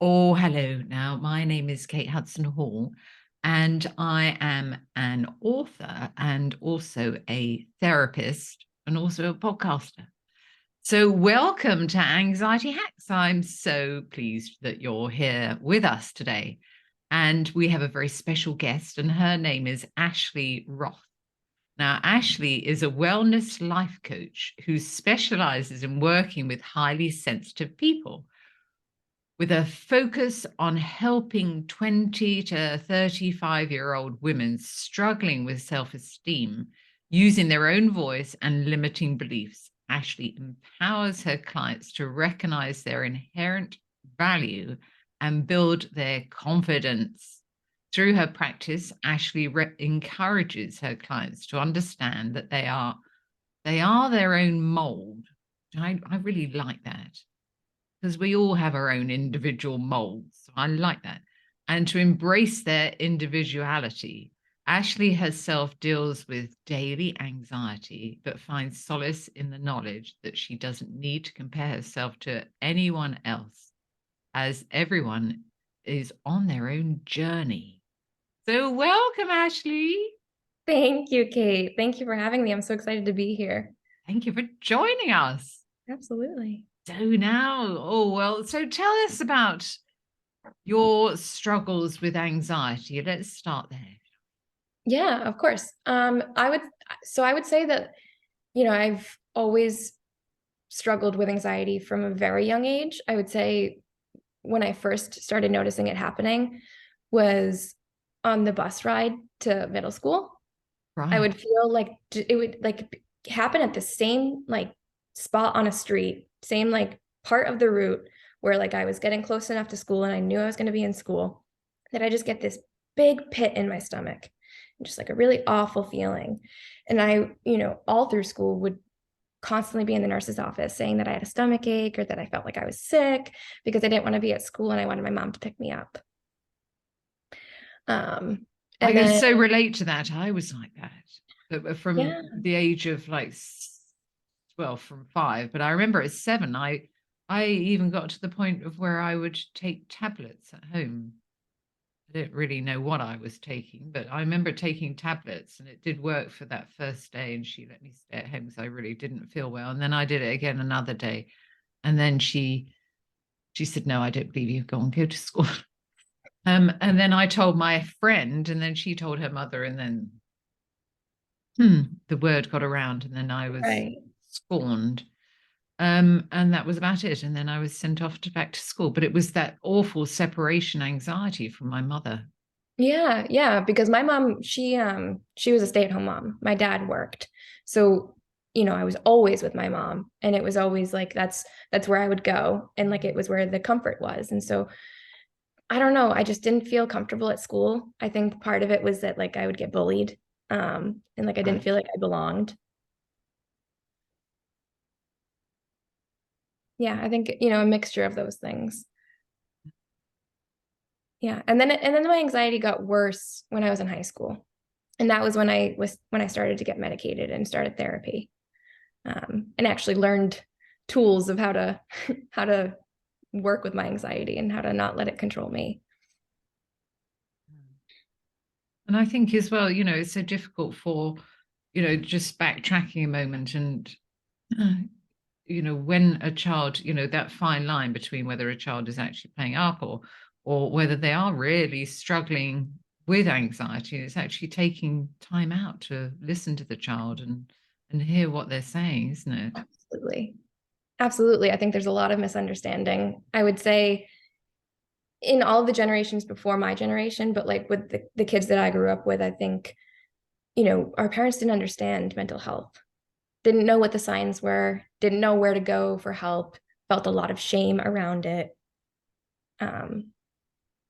Oh, hello. Now, my name is Kate Hudson-Hall, and I am an author and also a therapist and also a podcaster. So, welcome to Anxiety Hacks. I'm so pleased that you're here with us today. And we have a very special guest, and her name is Ashley Roth. Now, Ashley is a wellness life coach who specializes in working with highly sensitive people with a focus on helping 20 to 35-year-old women struggling with self-esteem using their own voice and limiting beliefs. Ashley empowers her clients to recognize their inherent value and build their confidence. Through her practice, Ashley encourages her clients to understand that they are their own mold. I really like that because we all have our own individual molds. So I like that. And to embrace their individuality. Ashley herself deals with daily anxiety, but finds solace in the knowledge that she doesn't need to compare herself to anyone else, as everyone is on their own journey. So, welcome, Ashley. Thank you, Kate. Thank you for having me. I'm so excited to be here. Thank you for joining us. Absolutely. So tell us about your struggles with anxiety. Let's start there. Yeah, of course. I would say that, I've always struggled with anxiety from a very young age. I would say when I first started noticing it happening was on the bus ride to middle school. I Right. would feel like it would like happen at the same spot on a street, same part of the route where I was getting close enough to school and I knew I was going to be in school, that I just get this big pit in my stomach, just like a really awful feeling. And I, all through school would constantly be in the nurse's office saying that I had a stomach ache or that I felt like I was sick because I didn't want to be at school and I wanted my mom to pick me up. Um, I and can then so relate to that. I was like that. But from yeah, the age of well, from 5, but I remember at 7, I even got to the point of where I would take tablets at home. I didn't really know what I was taking, but I remember taking tablets and it did work for that first day. And she let me stay at home because I really didn't feel well. And then I did it again another day. And then she said, "No, I don't believe you. Go and go to school." And then I told my friend, and then she told her mother, and then the word got around, and then I was right. scorned. And that was about it. And then I was sent off to back to school. But it was that awful separation anxiety from my mother. Yeah, yeah, because my mom, she was a stay-at-home mom. My dad worked. So, I was always with my mom and it was always like that's where I would go and it was where the comfort was. And so, I don't know, I just didn't feel comfortable at school. I think part of it was that I would get bullied and I didn't Right. feel like I belonged. Yeah, I think, a mixture of those things. Yeah. And then my anxiety got worse when I was in high school. And that was when I started to get medicated and started therapy. And actually learned tools of how to how to work with my anxiety and how to not let it control me. And I think as well, it's so difficult for, just backtracking a moment and, uh, when a child, that fine line between whether a child is actually playing up or whether they are really struggling with anxiety, it's actually taking time out to listen to the child and hear what they're saying, isn't it? Absolutely. Absolutely. I think there's a lot of misunderstanding. I would say in all the generations before my generation, but with the kids that I grew up with, I think, our parents didn't understand mental health, didn't know what the signs were, didn't know where to go for help, felt a lot of shame around it. Um,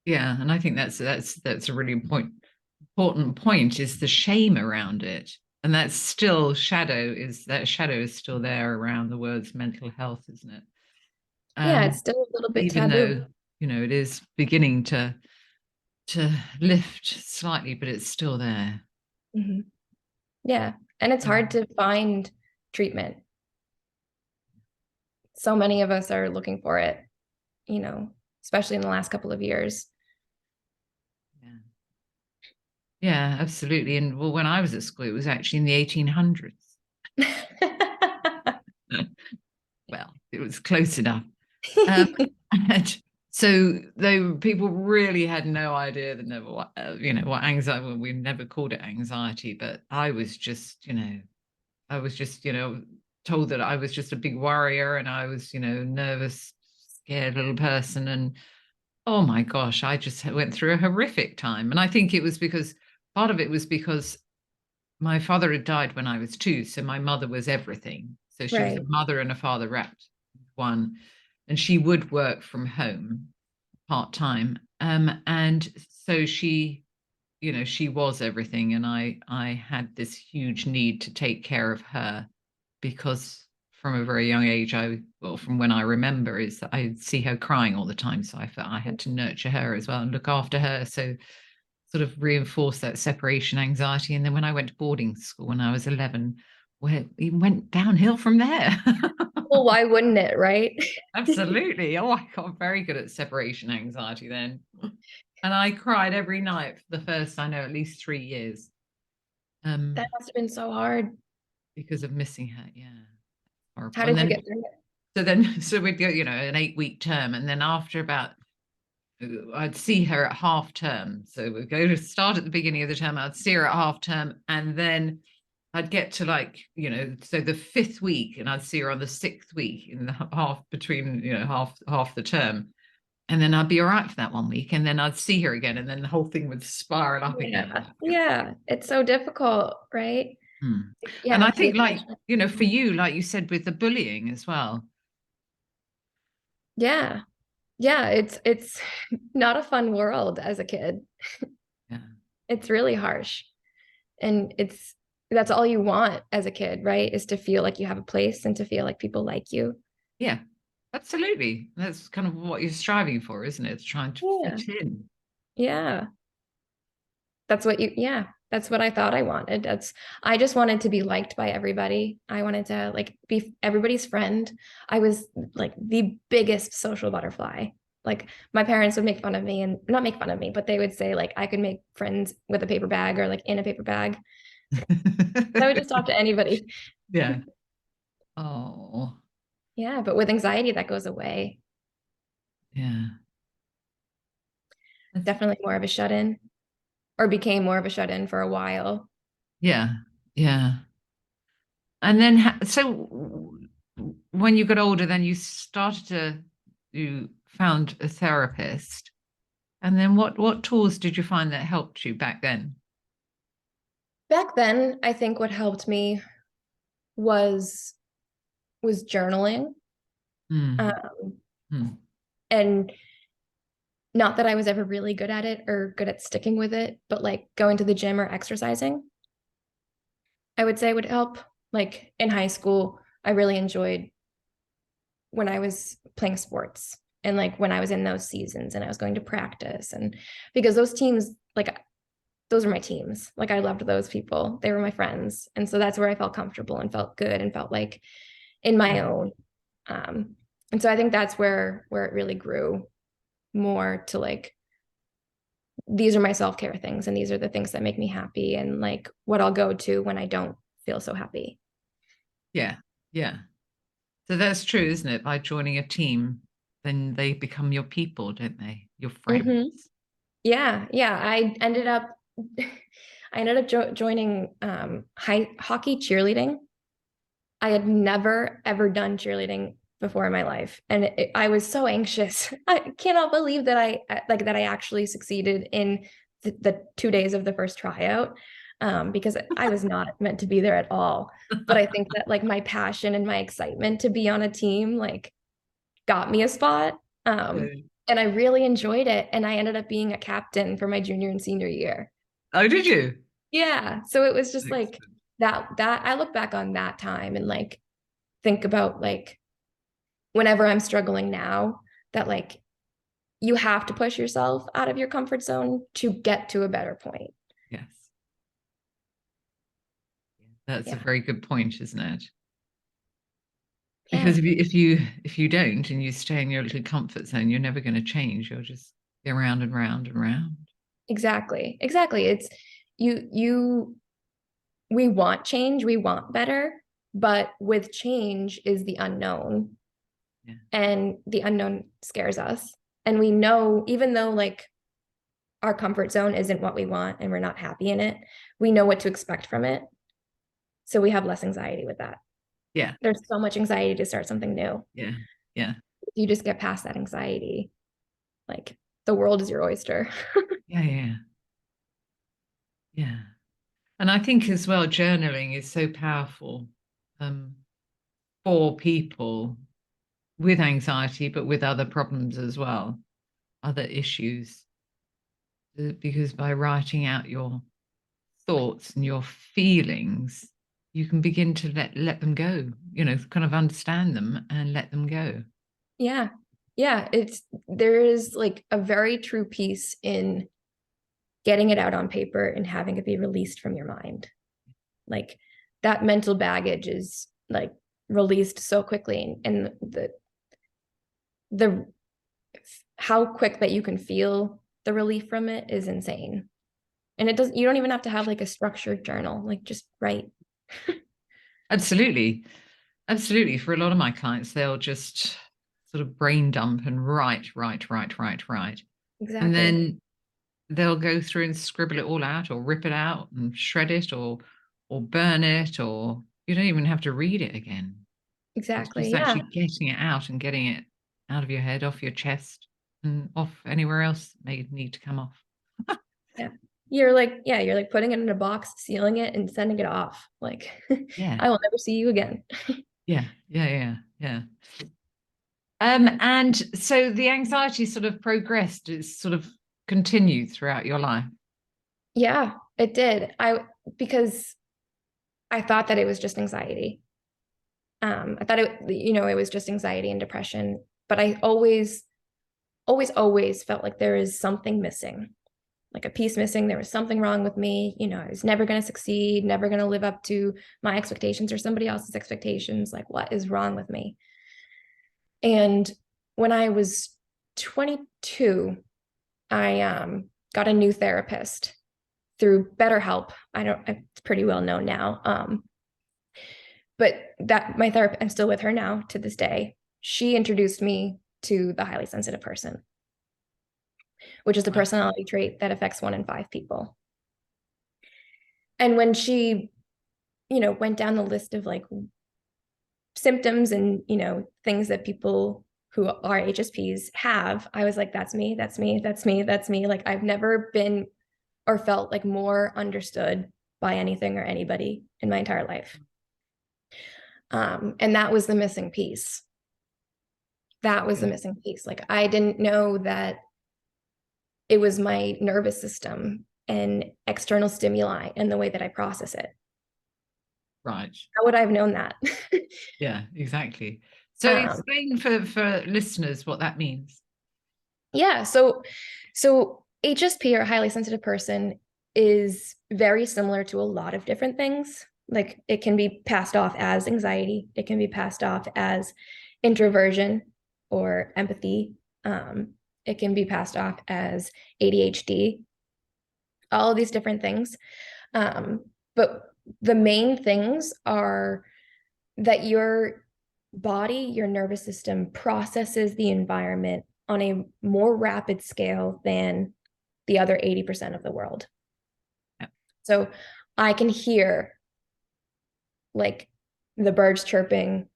Yeah, and I think that's a really important point is the shame around it. And that's still that shadow is still there around the words mental health, isn't it? yeah, it's Um, still a little bit even taboo. though, it is beginning to lift slightly, but it's still there. Mhm. Yeah. And it's hard Um, to find treatment. So many of us are looking for it, you know. especially in the last couple of years. Yeah. Yeah, absolutely. And well, when I was at school, it was actually in the 1800s. Well, it was close enough. And so people really had no idea that never what what anxiety. Well, we never called it anxiety, but I was just told that I was just a big worrier, and I was nervous, scared little person, and oh my gosh, I just went through a horrific time. And I think it was because part of it was because my father had died when I was 2, so my mother was everything. So she was a Right. mother and a father wrapped in one, and she would work from home part-time. And so she was everything, and I had this huge need to take care of her because from a very young age, from when I remember, is that I'd see her crying all the time. So I felt I had to nurture her as well and look after her. So sort of reinforce that separation anxiety. And then when I went to boarding school when I was 11, where it even went downhill from there. Well, why wouldn't it, right? Absolutely. Oh, I got very good at separation anxiety then. And I cried every night for the first, I know, at least 3 years. That must have been so hard. Because of missing her. Yeah. How Horrible. And did you then get through it? so we'd go, an 8-week term. And then after about I'd see her at half term. So we'd go to start at the beginning of the term, I'd see her at half term, and then I'd get to so the 5th week, and I'd see her on the 6th week in the half between, half the term. And then I'd be all right for that 1 week, and then I'd see her again, and then the whole thing would spiral up again. Yeah. Yeah. It's so difficult, right? Hmm. And Yeah, I to be think, attached. for you, like you said, with the bullying as well. Yeah. Yeah. It's not a fun world as a kid. Yeah. It's really harsh. And that's all you want as a kid, right? Is to feel like you have a place and to feel like people like you. Yeah, absolutely. That's kind of what you're striving for, isn't it? It's trying to Yeah. fit in. Yeah. Yeah, that's what I thought I wanted. I just wanted to be liked by everybody. I wanted to like be everybody's friend. I was like the biggest social butterfly. Like my parents would make fun of me and not make fun of me, but they would say like I could make friends with a paper bag or like in a paper bag. I would just talk to anybody. Yeah. Oh, Yeah, but with anxiety that goes away. yeah. Definitely more of a shut-in or became more of a shut-in for a while. Yeah. Yeah. And then, when you got older, then you found a therapist. And then what tools did you find that helped you back then? Back then, I think what helped me was journaling. Mm. Um, Mm. and not that I was ever really good at it or good at sticking with it, but like going to the gym or exercising, I would say would help. Like in high school, I really enjoyed when I was playing sports and like when I was in those seasons and I was going to practice and because those teams, like those were my teams. Like I loved those people. They were my friends. And so that's where I felt comfortable and felt good and felt like in my own. Um, and so I think that's where it really grew more to like these are my self-care things and these are the things that make me happy and like what I'll go to when I don't feel so happy. Yeah. Yeah. So that's true, isn't it? By joining a team, then they become your people, don't they? Your friends. Mm-hmm. Yeah, yeah. I ended up joining hockey cheerleading. I had never ever done cheerleading before in my life, and I was so anxious. I cannot believe that I actually succeeded in the 2 days of the first tryout, because I was not meant to be there at all. But I think that like my passion and my excitement to be on a team like got me a spot, and I really enjoyed it. And I ended up being a captain for my junior and senior year. Oh, did you? Yeah, so it was just like Excellent. that I look back on that time and like think about like whenever I'm struggling now that like you have to push yourself out of your comfort zone to get to a better point. Yes. That's a Yeah. very good point, isn't it? Because Yeah, if you don't and you stay in your little comfort zone, you're never going to change. You'll just go round and round and round. exactly. Exactly. It's you we want change, we want better, but with change is the unknown, Yeah. and the unknown scares us. And we know, even though like our comfort zone isn't what we want and we're not happy in it, we know what to expect from it. So we have less anxiety with that. Yeah. There's so much anxiety to start something new. Yeah. Yeah. If you just get past that anxiety, like the world is your oyster. Yeah. Yeah. Yeah. And I think as well, journaling is so powerful um, for people with anxiety, but with other problems as well, other issues. Because by writing out your thoughts and your feelings, you can begin to let them go, kind of understand them and let them go. Yeah. Yeah. There is like a very true peace in getting it out on paper and having it be released from your mind. Like that mental baggage is like released so quickly, and the how quick that you can feel the relief from it is insane. And you don't even have to have like a structured journal, like just write. Absolutely. Absolutely. For a lot of my clients, they'll just sort of brain dump and write, write, write, write, write. And Exactly. then they'll go through and scribble it all out or rip it out and shred it or burn it, or you don't even have to read it again. It's Exactly. just Yeah. actually getting it out and getting it out of your head, off your chest, and off anywhere else that may need to come off. Yeah. You're like putting it in a box, sealing it, and sending it off. Like, Yeah. I will never see you again. Yeah. Yeah. Yeah. Yeah. And so the anxiety sort of progressed, it's sort of continued throughout your life. Yeah, it did. Because I thought that it was just anxiety. I thought it was just anxiety and depression, but I always felt like there is something missing, like a piece missing. There was something wrong with me. I was never going to succeed, never going to live up to my expectations or somebody else's expectations. Like, what is wrong with me? And when I was 22, I got a new therapist through BetterHelp. It's pretty well known now. But that my therapist, I'm still with her now to this day. She introduced me to the highly sensitive person, which is a Right. personality trait that affects 1 in 5 people. And when she, went down the list of like symptoms and, things that people who are HSPs have, I was like, that's me, that's me, that's me, that's me. Like I've never been or felt like more understood by anything or anybody in my entire life. And that was the missing piece. That was the Yeah. missing piece. Like I didn't know that it was my nervous system and external stimuli and the way that I process it. Right. How would I have known that? Yeah, exactly. So um, explain for listeners what that means. yeah. So HSP, or highly sensitive person, is very similar to a lot of different things. Like it can be passed off as anxiety. It can be passed off as introversion or empathy. It can be passed off as ADHD, all of these different things. But the main things are that your body, your nervous system processes the environment on a more rapid scale than the other 80% of the world. Yeah. So I can hear like the birds chirping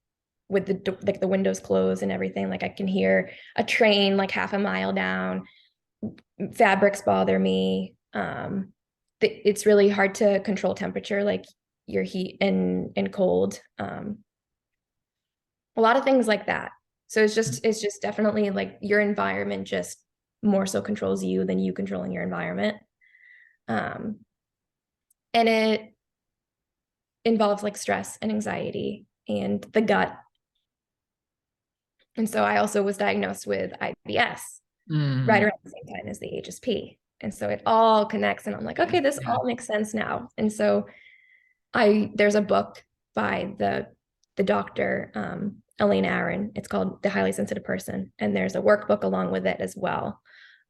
with the windows closed and everything. Like I can hear a train like half a mile down. Fabrics bother me. It's really hard to control temperature, like your heat and cold. A lot of things like that. So it's just definitely like your environment just more so controls you than you controlling your environment. Um, and it involves like stress and anxiety and the gut. And so I also was diagnosed with IBS right Mm, around the same time as the HSP. And so it all connects, and I'm like, yeah, okay, this yeah. all makes sense now. And so there's a book by the doctor, Elaine Aron. It's called The Highly Sensitive Person. And there's a workbook along with it as well.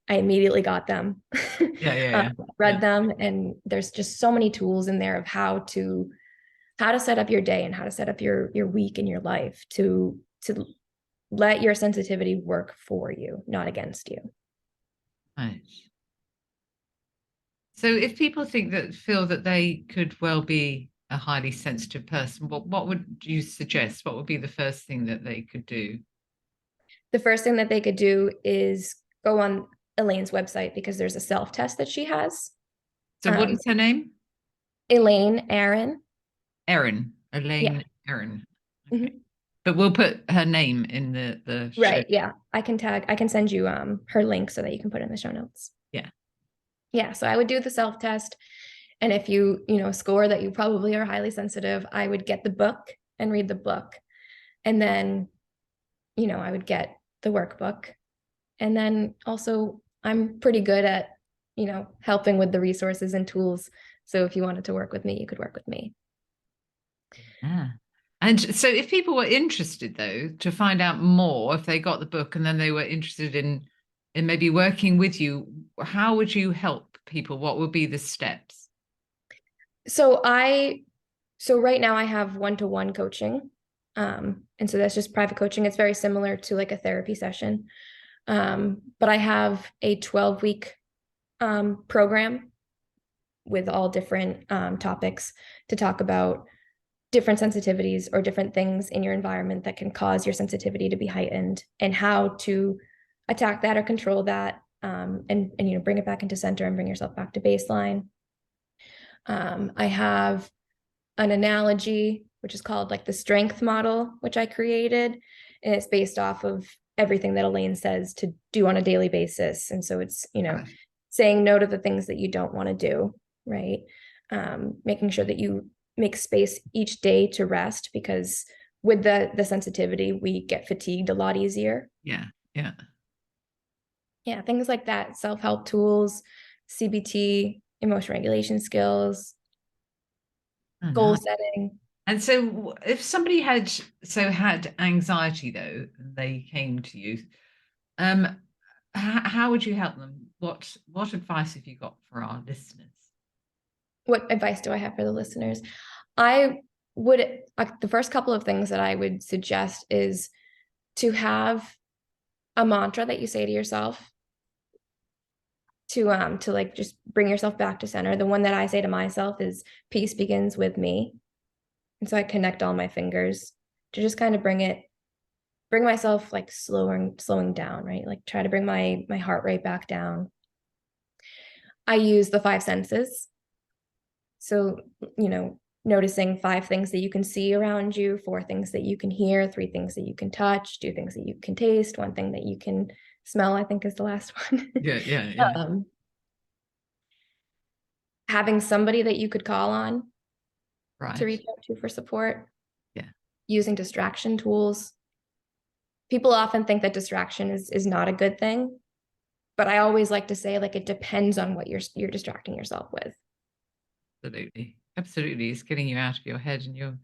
I immediately got them, Yeah. read them, and there's just so many tools in there of how to set up your day and how to set up your week and your life to let your sensitivity work for you, not against you. Right. So if people feel that they could well be a highly sensitive person, what would you suggest? What would be the first thing that they could do? The first thing that they could do is go on Elaine's website, because there's a self-test that she has. So what is her name? Elaine Aron. Erin. Yeah. Elaine Erin. Mm-hmm. Okay. But we'll put her name in the show. Right. Yeah. I can send you her link so that you can put it in the show notes. Yeah. Yeah. So I would do the self-test. And if you score that you probably are highly sensitive, I would get the book and read the book. And then, I would get the workbook. And then also I'm pretty good at, helping with the resources and tools. So if you wanted to work with me, you could work with me. Yeah. And so if people were interested, though, to find out more, if they got the book and then they were interested in maybe working with you, how would you help people? What would be the steps? So right now I have one-to-one coaching. And so that's just private coaching. It's very similar to like a therapy session. But I have a 12-week program with all different topics to talk about different sensitivities or different things in your environment that can cause your sensitivity to be heightened, and how to attack that or control that, and bring it back into center and bring yourself back to baseline. I have an analogy, which is called like the strength model, which I created, and it's based off of everything that Elaine says to do on a daily basis. And so it's, saying no to the things that you don't want to do, right? Making sure that you make space each day to rest, because with the sensitivity, we get fatigued a lot easier. Yeah. Things like that. Self-help tools, CBT, emotion regulation skills, goal setting. And so if somebody had anxiety, though, and they came to you, how would you help them? What advice have you got for our listeners? What advice do I have for the listeners? I would, the first couple of things that I would suggest is to have a mantra that you say to yourself to like just bring yourself back to center. The one that I say to myself is peace begins with me. And so I connect all my fingers to just kind of bring myself like slowing down, right? Like try to bring my heart rate back down. I use the 5 senses. So, noticing 5 things that you can see around you, 4 things that you can hear, 3 things that you can touch, 2 things that you can taste, 1 thing that you can smell, I think is the last one. Yeah. Having somebody that you could call on to Right. reach out to for support. Yeah. Using distraction tools. People often think that distraction is not a good thing, but I always like to say, like, it depends on what you're distracting yourself with. Absolutely. It's getting you out of your head and your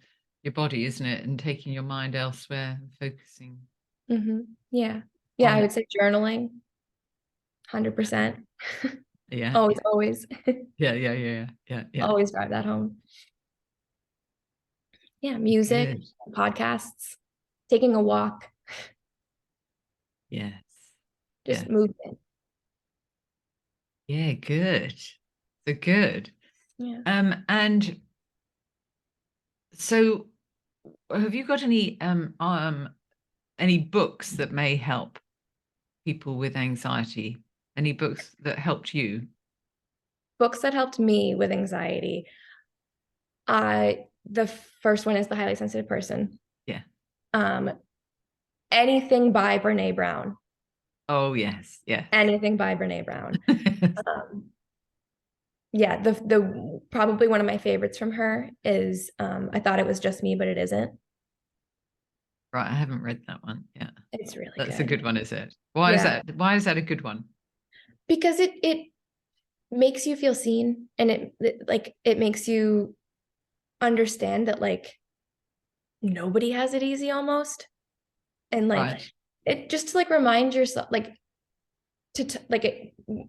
body, isn't it? And taking your mind elsewhere and focusing. Mm-hmm. Yeah. I would say journaling. 100%. Yeah. Always. Yeah. Always drive that home. Yeah. Music, Good. podcasts, taking a walk. Yes. Just movement. Yeah, good. So good. Yeah. And so have you got any books that may help people with anxiety? Any books that helped you? Books that helped me with anxiety. The first one is The Highly Sensitive Person. Yeah. Anything by Brene Brown. Oh, yes. Anything by Brene Brown. The probably one of my favorites from her is I Thought It Was Just Me, But It Isn't. Right, I haven't read that one. Yeah. It's really That's good. a good one, is it? Why is that? Why is that a good one? Because it makes you feel seen, and it makes you understand that like nobody has it easy almost. And like Right. it just to like remind yourself, like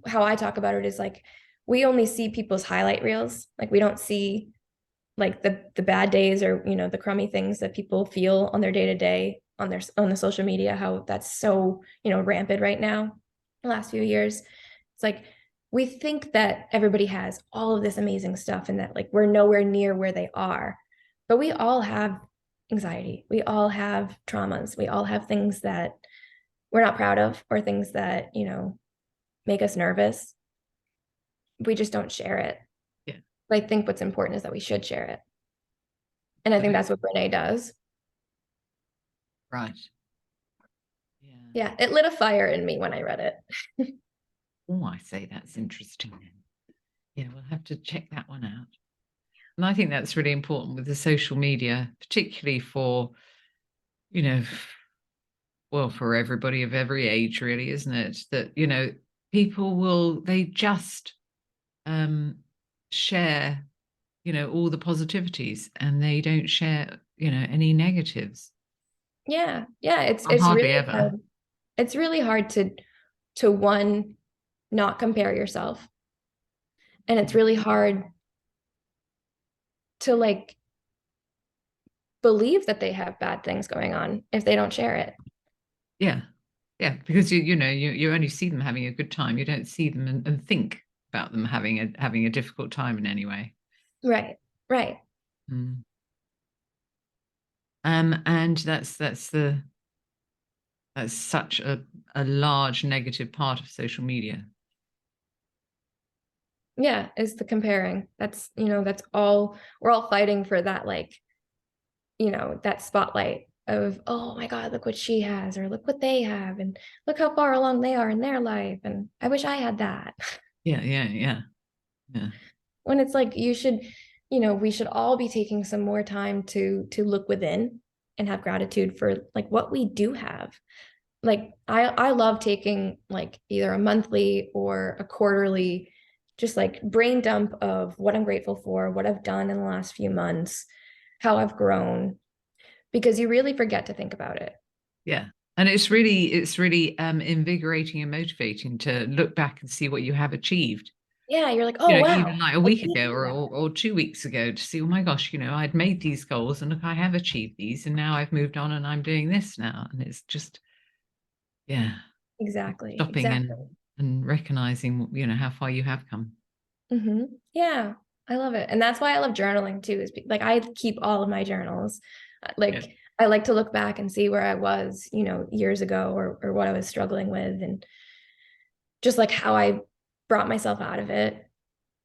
how I talk about it is like we only see people's highlight reels. Like we don't see like the bad days or the crummy things that people feel on their day to day on the social media, how that's so rampant right now the last few years. It's like we think that everybody has all of this amazing stuff and that like we're nowhere near where they are, but we all have anxiety, we all have traumas, we all have things that we're not proud of or things that make us nervous. We just don't share it. Yeah. But I think what's important is that we should share it. And I think that's what Brene does. Right. Yeah. Yeah, it lit a fire in me when I read it. Oh, I say that's interesting then. Yeah, we'll have to check that one out. And I think that's really important with the social media, particularly for, well, for everybody of every age, really, isn't it? That, people they just share, all the positivities and they don't share, any negatives. Yeah, yeah, it's Or it's hardly really ever. hard. It's really hard to one, not compare yourself. And it's really hard to like believe that they have bad things going on if they don't share it. Yeah. Yeah. Because you only see them having a good time. You don't see them and think about them having a difficult time in any way. Right. Right. Mm. And that's such a large negative part of social media. Yeah, is the comparing. That's all we're all fighting for, that like, that spotlight of, oh my God, look what she has, or look what they have, and look how far along they are in their life. And I wish I had that. Yeah, yeah, yeah, yeah, When it's like we should all be taking some more time to look within and have gratitude for like what we do have. Like I love taking like either a monthly or a quarterly just like brain dump of what I'm grateful for, what I've done in the last few months, how I've grown, because you really forget to think about it. yeah. And it's really invigorating and motivating to look back and see what you have achieved. Yeah, you're like, oh Even wow, like a I week did ago do that. or 2 weeks ago to see, oh my gosh, I'd made these goals and look, I have achieved these and now I've moved on and I'm doing this now. And it's just, yeah, Exactly, stopping exactly. and recognizing, how far you have come. Yeah, I love it. And that's why I love journaling too, is like I keep all of my journals. Yeah. Like I like to look back and see where I was, years ago, or what I was struggling with, and just like how I brought myself out of it.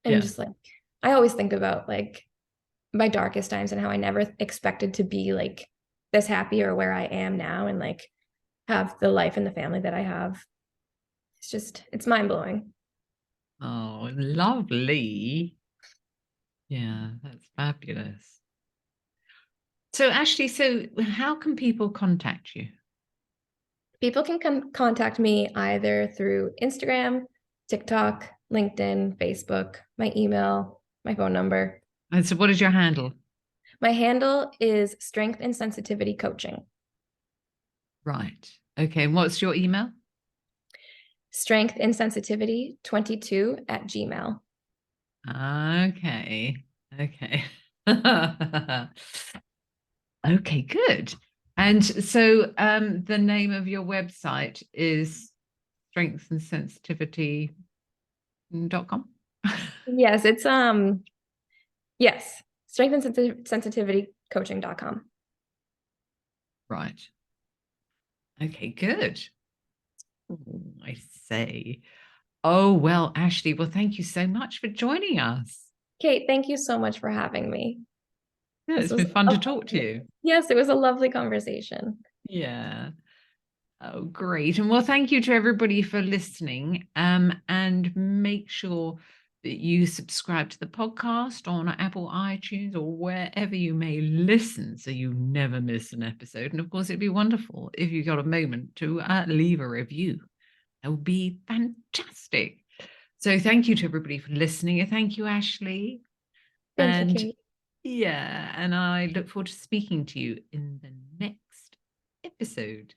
And Yeah. just like I always think about like my darkest times and how I never expected to be like this happy or where I am now, and like have the life and the family that I have. It's mind blowing. Oh, lovely. Yeah, that's fabulous. So Ashley, so how can people contact you? People can contact me either through Instagram, TikTok, LinkedIn, Facebook, my email, my phone number. And so what is your handle? My handle is Strength and Sensitivity Coaching. Right. Okay. And what's your email? Strength and Sensitivity 22 at Gmail. Okay. Okay. Okay, good. And so the name of your website is strengthandsensitivity.com. Yes, it's yes, Strength and Sensitivity Coaching.com. Right. Okay, good. I say. Oh, well, Ashley, well, thank you so much for joining us. Kate, thank you so much for having me. Yeah, This it's was been fun to talk to you. yes, it was a lovely conversation. Yeah. Oh, great. And well, thank you to everybody for listening. And make sure that you subscribe to the podcast on Apple iTunes or wherever you may listen so you never miss an episode. And of course, it'd be wonderful if you got a moment to leave a review. That would be fantastic. So thank you to everybody for listening. And thank you, Ashley. Thank you, And Kate. yeah, and I look forward to speaking to you in the next episode.